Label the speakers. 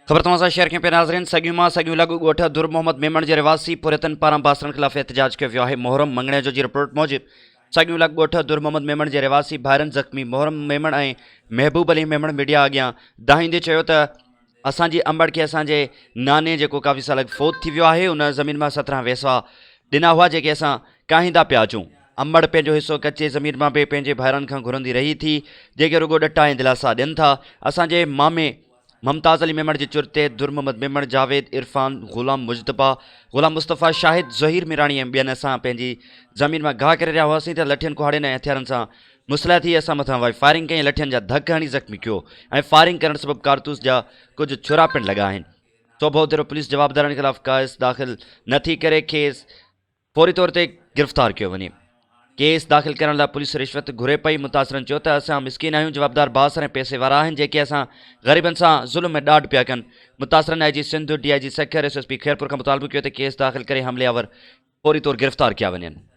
Speaker 1: ख़बर तमाशा शेयर के पे नाज़रीन सगियूं मां सगियूं लागू ॻोठ दुर मोहम्मद मेमण जे रिवासी पुरतन पारां बासरनि ख़िलाफ़ एहतजाज कयो वियो आहे। मोहरम मंगणे जो जी रिपोर्ट मूजिब सगियूं लागू ॻोठ दुर मोहम्मद मेमण जे रिवासी भाइरनि ज़ख़्मी मोहरम मेमण ऐं महबूब अली मेमण मीडिया अॻियां दाहींदे चयो त असांजी अंबड़ खे असांजे नाने जेको काफ़ी साल अॻु फोत थी वियो आहे उन ज़मीन मां 17 वेसवा ॾिना हुआ जेके असां काहींदा पिया अचूं। अंबड़ पंहिंजो हिसो कचे ज़मीन मां बि पंहिंजे भाइरनि खां घुरंदी रही थी जेके रुगो ॾटा ऐं दिलासा ॾियनि था। असांजे मामे मुमताज़ अली मेमण जे चुरते दुर मोहम्मद मेमण जावेद इरफान गुलाम मुस्तफ़ा शाहिद ज़हीर मीराणी ऐं ॿियनि असां पंहिंजी ज़मीन मां गाह करे रहिया हुआसीं त लठियुनि कुहाड़ियुनि ऐं हथियारनि सां मुसलह थी असां मथां फायरिंग कई, लठियुनि जा धक हणी ज़ख़्मी कयो ऐं फायरिंग करण सबबि कारतूस जा कुझु छुरा पिण लॻा आहिनि। सोभो तिरो पुलिस जवाबदारनि ख़िलाफ़ केस दाख़िल न थी करे खेसि फौरी तौर ते गिरफ़्तार कयो वञे। केस दाख़िल करण लाइ पुलिस रिश्वत घुरे पई। मुतासिरनि चयो त असां मिसकिन आहियूं, जवाबदार बासर ऐं पैसे वारा आहिनि जेके असां ग़रीबनि सां ज़ुल्म ऐं ॾाढ पिया कनि। मुतासिरनि IG Sindh DIG Sukkur SSP Khairpur खां मुतालबो कयो त केस दाख़िल करे हमलियावर फौरी तौर गिरफ़्तार कया वञनि।